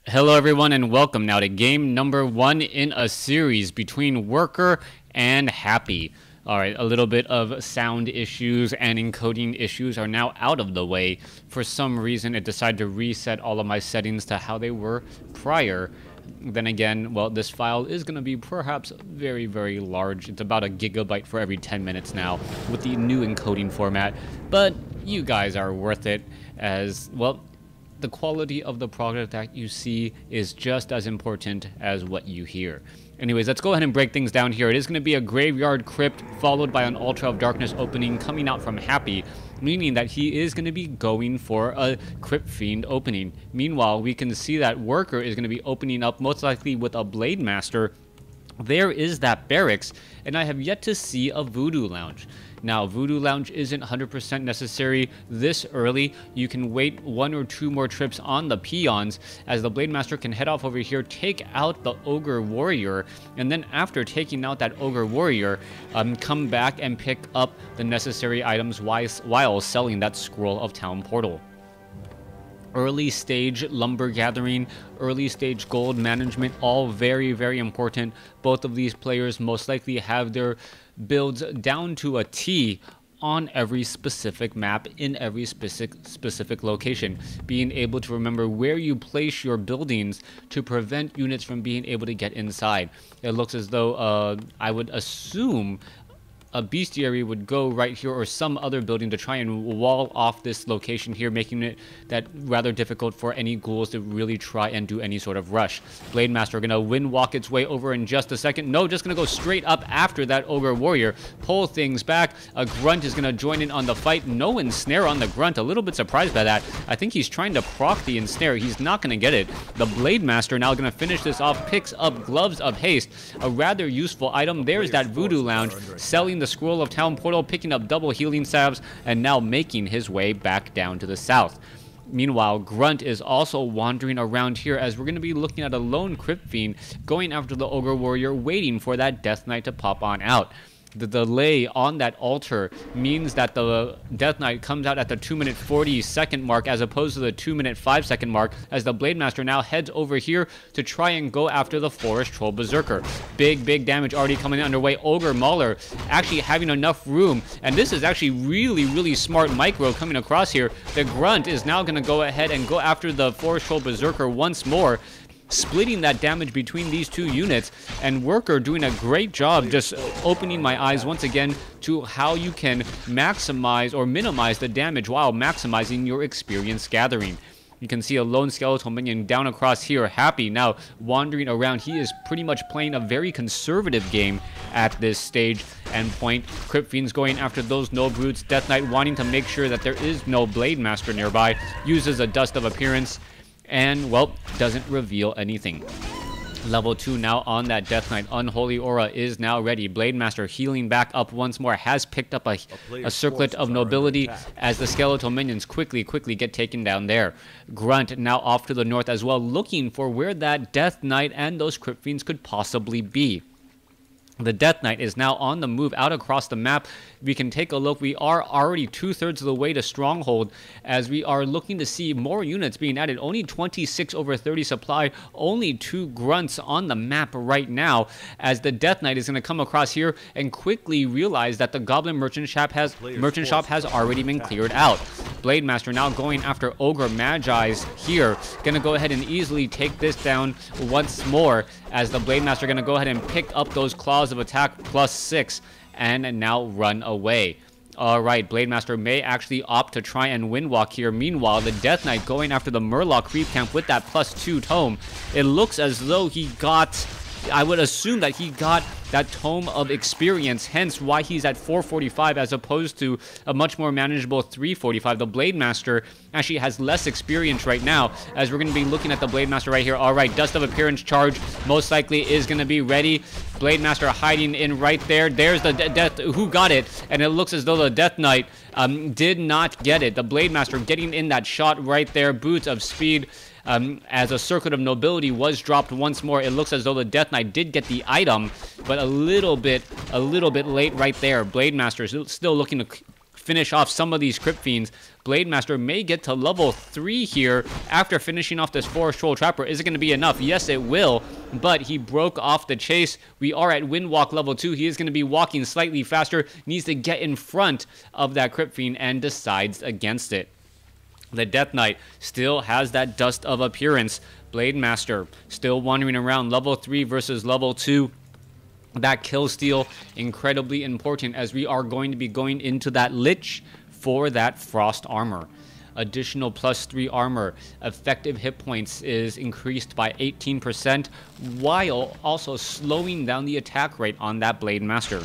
Hello everyone and welcome now to game number 1 in a series between Worker and Happy. Alright, a little bit of sound issues and encoding issues are now out of the way. For some reason it decided to reset all of my settings to how they were prior. Then again, well, this file is going to be perhaps very, very large. It's about a gigabyte for every 10 minutes now with the new encoding format. But you guys are worth it as, well, the quality of the product that you see is just as important as what you hear. Anyways, let's go ahead and break things down here. It is going to be a Graveyard Crypt followed by an Ultra of Darkness opening coming out from Happy, meaning that he is going to be going for a Crypt Fiend opening. Meanwhile, we can see that Worker is going to be opening up most likely with a Blade Master. There is that Barracks, and I have yet to see a Voodoo Lounge. Now, Voodoo Lounge isn't 100% necessary this early. You can wait 1 or 2 more trips on the peons, as the Blade Master can head off over here, take out the Ogre Warrior, and then after taking out that Ogre Warrior, come back and pick up the necessary items while selling that Scroll of Town Portal. Early stage lumber gathering, early stage gold management, all very, very important. Both of these players most likely have their builds down to a T on every specific map in every specific location. Being able to remember where you place your buildings to prevent units from being able to get inside. It looks as though I would assume a bestiary would go right here or some other building to try and wall off this location here, making it that rather difficult for any ghouls to really try and do any sort of rush. Blade Master gonna wind walk its way over in just a second. No, just gonna go straight up after that Ogre Warrior. Pull things back. A Grunt is gonna join in on the fight. No ensnare on the Grunt. A little bit surprised by that. I think he's trying to proc the ensnare. He's not gonna get it. The Blade Master now gonna finish this off. Picks up Gloves of Haste. A rather useful item. There's that Voodoo Lounge. Selling the Scroll of Town Portal, picking up double healing salves, and now making his way back down to the south. Meanwhile, Grunt is also wandering around here, as we're going to be looking at a lone Crypt Fiend going after the Ogre Warrior, waiting for that Death Knight to pop on out. The delay on that altar means that the Death Knight comes out at the 2-minute 40-second mark as opposed to the 2-minute 5-second mark, as the Blade Master now heads over here to try and go after the Forest Troll Berserker. Big damage already coming underway. Ogre Mauler actually having enough room, and this is actually really smart micro coming across here. The Grunt is now going to go ahead and go after the Forest Troll Berserker once more, splitting that damage between these two units, and Worker doing a great job just opening my eyes once again to how you can maximize or minimize the damage while maximizing your experience gathering. You can see a lone skeletal minion down across here, Happy, now wandering around. He is pretty much playing a very conservative game at this stage and point. Crypt Fiend's going after those no brutes. Death Knight wanting to make sure that there is no Blade Master nearby. Uses a Dust of Appearance and, well, doesn't reveal anything. Level 2 now on that Death Knight. Unholy Aura is now ready. Blade Master healing back up once more. Has picked up a Circlet of Nobility as the skeletal minions quickly get taken down there. Grunt now off to the north as well, looking for where that Death Knight and those Crypt Fiends could possibly be. The Death Knight is now on the move out across the map. We can take a look. We are already 2/3 of the way to Stronghold, as we are looking to see more units being added. Only 26 over 30 supply. Only 2 Grunts on the map right now, as the Death Knight is going to come across here and quickly realize that the Goblin Merchant Shop has already been cleared out. Blade Master now going after Ogre Magi's here. Going to go ahead and easily take this down once more, as the Blade Master going to go ahead and pick up those Claws of Attack +6 and now run away. Alright, Blade Master may actually opt to try and windwalk here. Meanwhile, the Death Knight going after the Murloc Creep Camp with that +2 tome. It looks as though he got, I would assume that he got that Tome of Experience, hence why he's at 445 as opposed to a much more manageable 345. The Blade Master actually has less experience right now, as we're going to be looking at the Blade Master right here. Alright, Dust of Appearance charge most likely is going to be ready. Blade Master hiding in right there. There's the Death, who got it, and it looks as though the Death Knight did not get it. The Blade Master getting in that shot right there. Boots of Speed, as a Circuit of Nobility was dropped once more. It looks as though the Death Knight did get the item, but a little bit late right there. Blade Master is still looking to finish off some of these Crypt Fiends. Blade Master may get to level 3 here after finishing off this Forest Troll Trapper. Is it going to be enough? Yes, it will, but he broke off the chase. We are at Windwalk level 2. He is going to be walking slightly faster, needs to get in front of that Crypt Fiend, and decides against it. The Death Knight still has that dust of appearance. Blade Master still wandering around, level 3 versus level 2. That kill steal, incredibly important as we are going to be going into that Lich for that Frost armor. Additional +3 armor. Effective hit points is increased by 18%, while also slowing down the attack rate on that Blade Master.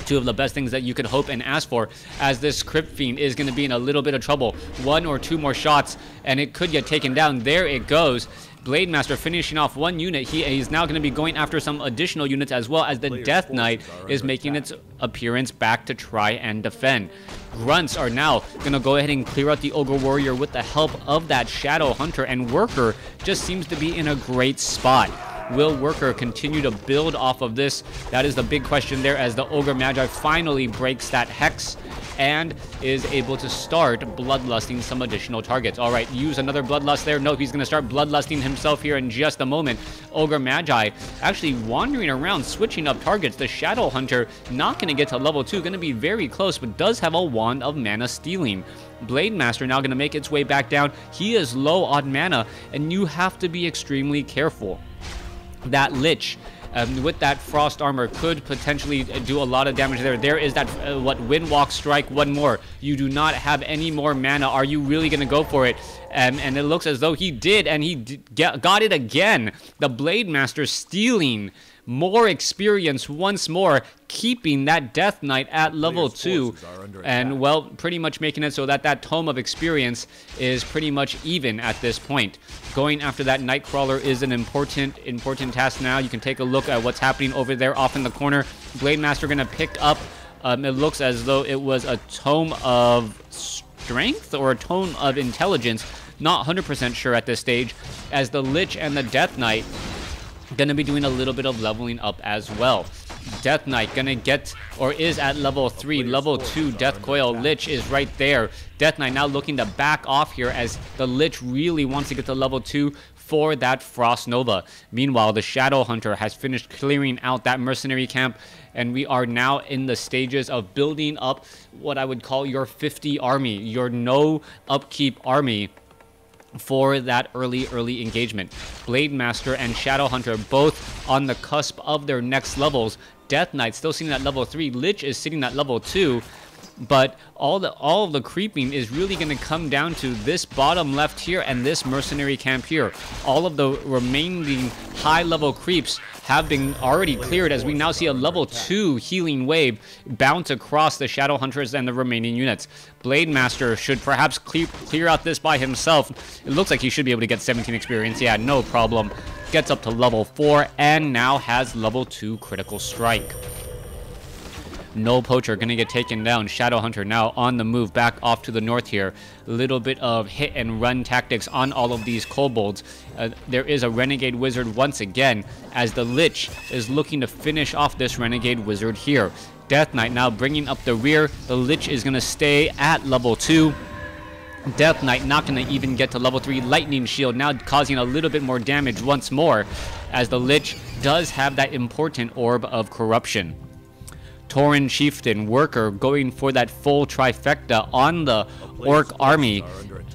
Two of the best things that you could hope and ask for, as this Crypt Fiend is going to be in a little bit of trouble. 1 or 2 more shots and it could get taken down. There it goes. Blade Master finishing off 1 unit. He's now going to be going after some additional units, as well as the Death Knight is making its appearance back to try and defend. Grunts are now going to go ahead and clear out the Ogre Warrior with the help of that Shadow Hunter, and Worker just seems to be in a great spot. Will Worker continue to build off of this? That is the big question there, as the Ogre Magi finally breaks that Hex and is able to start bloodlusting some additional targets. All right, use another bloodlust there. No, he's going to start bloodlusting himself here in just a moment. Ogre Magi actually wandering around, switching up targets. The Shadow Hunter not going to get to level 2, going to be very close, but does have a Wand of Mana Stealing. Blade Master now going to make its way back down. He is low on mana, and you have to be extremely careful. That Lich with that Frost armor could potentially do a lot of damage there. There is that Windwalk strike. 1 more. You do not have any more mana. Are you really going to go for it? And it looks as though he did, and he got it again. The Blade Master stealing more experience once more, keeping that Death Knight at level 2, and well, pretty much making it so that that Tome of Experience is pretty much even at this point. Going after that Nightcrawler is an important task now. You can take a look at what's happening over there off in the corner. Blade Master going to pick up, it looks as though it was a Tome of Strength or a Tome of Intelligence. Not 100% sure at this stage, as the Lich and the Death Knight going to be doing a little bit of leveling up as well. Death Knight going to get, or is at level 3, level 2 Death Coil. Lich is right there. Death Knight now looking to back off here, as the Lich really wants to get to level 2 for that Frost Nova. Meanwhile, the Shadow Hunter has finished clearing out that mercenary camp, and we are now in the stages of building up what I would call your 50 army, your no upkeep army, for that early engagement. Blade Master and Shadow Hunter both on the cusp of their next levels. Death Knight still sitting at level 3. Lich is sitting at level 2. But all of the creeping is really going to come down to this bottom left here and this mercenary camp here. All of the remaining high-level creeps have been already cleared, as we now see a level 2 healing wave bounce across the Shadow Hunters and the remaining units. Blade Master should perhaps clear out this by himself. It looks like he should be able to get 17 experience. Yeah, no problem. Gets up to level 4 and now has level 2 critical strike. No Poacher going to get taken down. Shadow Hunter now on the move back off to the north here. A little bit of hit and run tactics on all of these kobolds. There is a Renegade Wizard once again, as the Lich is looking to finish off this Renegade Wizard here. Death Knight now bringing up the rear. The Lich is going to stay at level 2. Death Knight not going to even get to level 3. Lightning Shield now causing a little bit more damage once more, as the Lich does have that important Orb of Corruption. Tauren Chieftain, Worker going for that full trifecta on the Orc army,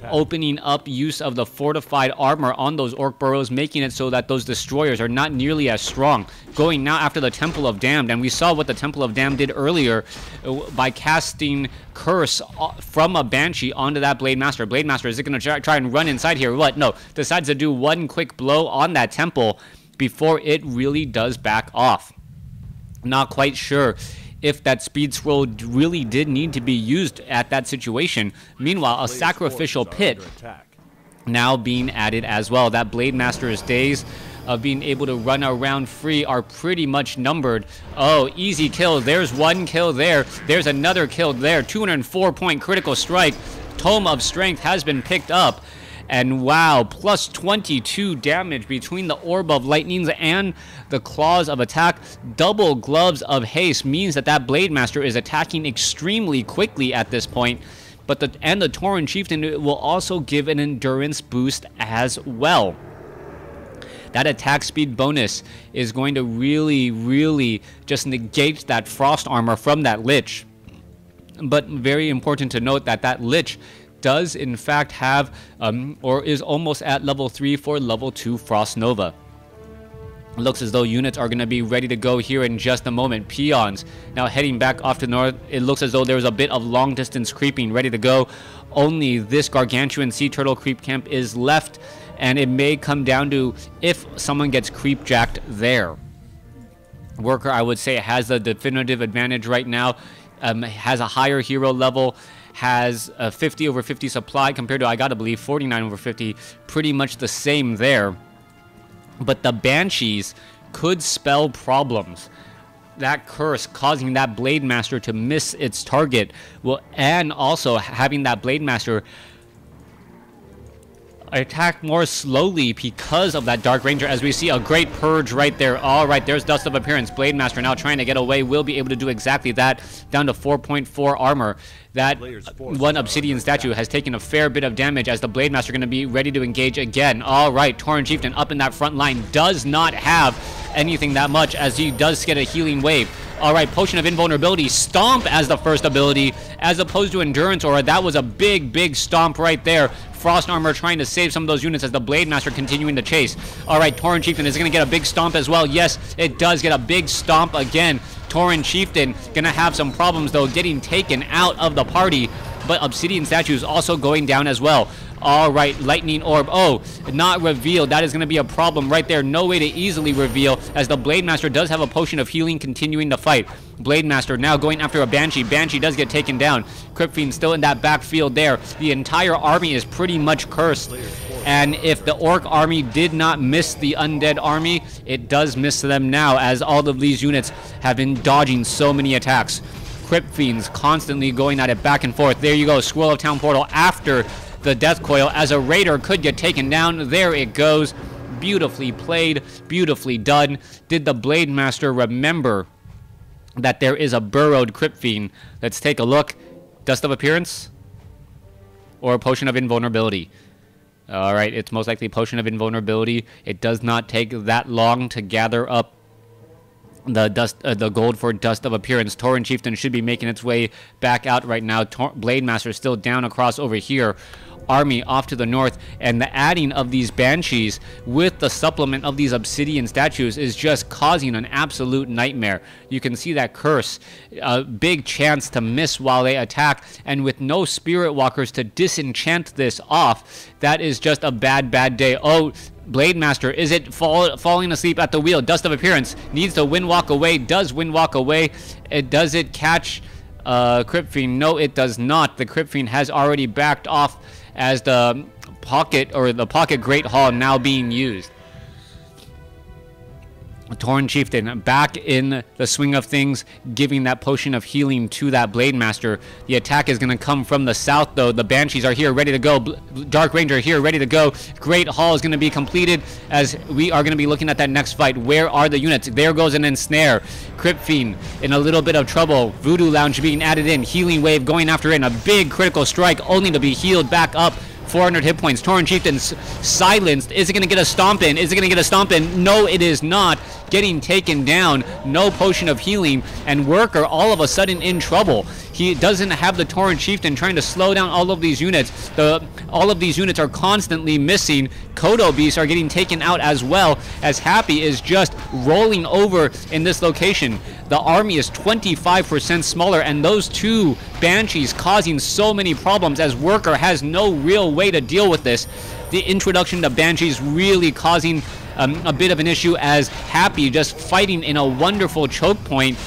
opening up use of the fortified armor on those Orc burrows, making it so that those destroyers are not nearly as strong. Going now after the Temple of Damned, and we saw what the Temple of Damned did earlier by casting Curse from a Banshee onto that Blade Master. Blade Master, is it going to try and run inside here? What? No, decides to do one quick blow on that Temple before it really does back off. Not quite sure if that speed scroll really did need to be used at that situation. Meanwhile, a sacrificial pit now being added as well. That Blade Master's days of being able to run around free are pretty much numbered. Oh, easy kill. There's one kill there. There's another kill there. 204-point critical strike. Tome of Strength has been picked up. And wow, plus 22 damage between the Orb of Lightnings and the Claws of Attack. Double Gloves of Haste means that that Blade Master is attacking extremely quickly at this point. But the Tauren Chieftain will also give an endurance boost as well. That attack speed bonus is going to really just negate that frost armor from that Lich. But very important to note that that Lich does in fact have, or is almost at level 3 for level 2 Frost Nova. Looks as though units are going to be ready to go here in just a moment. Peons now heading back off to the north. It looks as though there's a bit of long distance creeping ready to go. Only this Gargantuan Sea Turtle creep camp is left, and it may come down to if someone gets creep jacked there. Worker, I would say, has the definitive advantage right now. Has a higher hero level, has a 50 over 50 supply compared to, I gotta believe, 49 over 50. Pretty much the same there. But the Banshees could spell problems. That curse causing that Blade Master to miss its target will, and also having that Blade Master attack more slowly because of that Dark Ranger, as we see a great purge right there. All right, there's Dust of Appearance. Blade Master now trying to get away, will be able to do exactly that, down to 4.4 armor. That one Obsidian statue has taken a fair bit of damage as the Blade Master going to be ready to engage again. All right, Tauren Chieftain up in that front line does not have anything that much, as he does get a healing wave. All right, Potion of Invulnerability, Stomp as the first ability, as opposed to Endurance Aura. That was a big stomp right there. Frost Armor trying to save some of those units as the Blade Master continuing to chase. All right, Tauren Chieftain is going to get a big stomp as well. Yes, it does get a big stomp again. Tauren Chieftain going to have some problems, though, getting taken out of the party. But Obsidian Statue is also going down as well. All right, Lightning Orb. Oh, not revealed. That is going to be a problem right there. No way to easily reveal, as the Blade Master does have a Potion of Healing continuing to fight. Blade Master now going after a Banshee. Banshee does get taken down. Crypt Fiend still in that backfield there. The entire army is pretty much cursed. And if the Orc army did not miss the Undead army, it does miss them now, as all of these units have been dodging so many attacks. Crypt Fiends constantly going at it back and forth. There you go, Swirl of Town Portal after the Death Coil, as a Raider could get taken down. There it goes. Beautifully played, beautifully done. Did the Blade Master remember that there is a burrowed Crypt Fiend? Let's take a look. Dust of Appearance or Potion of Invulnerability? All right, it's most likely Potion of Invulnerability. It does not take that long to gather up the gold for Dust of Appearance. Tauren Chieftain should be making its way back out right now. Blade Master still down across over here. Army off to the north, and the adding of these Banshees with the supplement of these Obsidian statues is just causing an absolute nightmare. You can see that curse, a big chance to miss while they attack, and with no Spirit Walkers to disenchant this off, that is just a bad day. Oh, Blade Master, is it falling asleep at the wheel? Dust of Appearance needs to Windwalk away. Does Windwalk away? Does it catch Crypt Fiend? No, it does not. The Crypt Fiend has already backed off, as the pocket Great Hall now being used. Tauren Chieftain back in the swing of things, giving that Potion of Healing to that Blade Master. The attack is going to come from the south, though. The Banshees are here, ready to go. Dark Ranger here, ready to go. Great Hall is going to be completed, as we are going to be looking at that next fight. Where are the units? There goes an Ensnare. Crypt Fiend in a little bit of trouble. Voodoo Lounge being added in. Healing Wave going after it, and a big critical strike, only to be healed back up. 400 hit points. Tauren Chieftain's silenced. Is it going to get a stomp in? Is it going to get a stomp in? No, it is not. Getting taken down. No Potion of Healing. And Worker all of a sudden in trouble. He doesn't have the Tauren Chieftain trying to slow down all of these units. All of these units are constantly missing. Kodo Beasts are getting taken out as well, as Happy is just rolling over in this location. The army is 25% smaller, and those two Banshees causing so many problems, as Worker has no real way to deal with this. The introduction to Banshees really causing a bit of an issue, as Happy just fighting in a wonderful choke point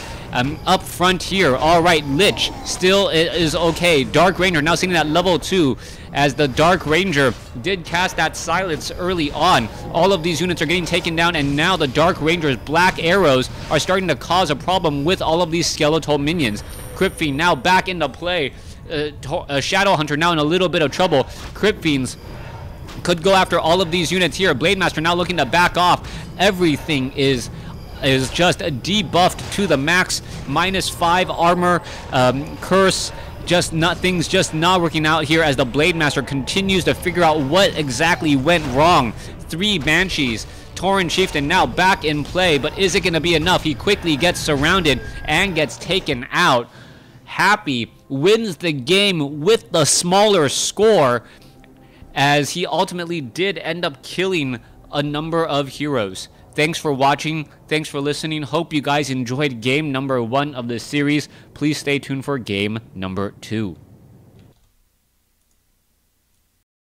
up front here. All right, Lich still is okay. Dark Ranger now sitting at level 2, as the Dark Ranger did cast that silence early on. All of these units are getting taken down, and now the Dark Ranger's black arrows are starting to cause a problem with all of these skeletal minions. Crypt Fiend now back into play. Shadow Hunter now in a little bit of trouble. Crypt Fiends Could go after all of these units here. Blade Master now looking to back off. Everything is just debuffed to the max. -5 armor. Curse. Things just not working out here as the Blade Master continues to figure out what exactly went wrong. 3 Banshees. Tauren Chieftain now back in play, but is it going to be enough? He quickly gets surrounded and gets taken out. Happy wins the game with the smaller score, as he ultimately did end up killing a number of heroes. Thanks for watching. Thanks for listening. Hope you guys enjoyed game number 1 of the series. Please stay tuned for game number 2.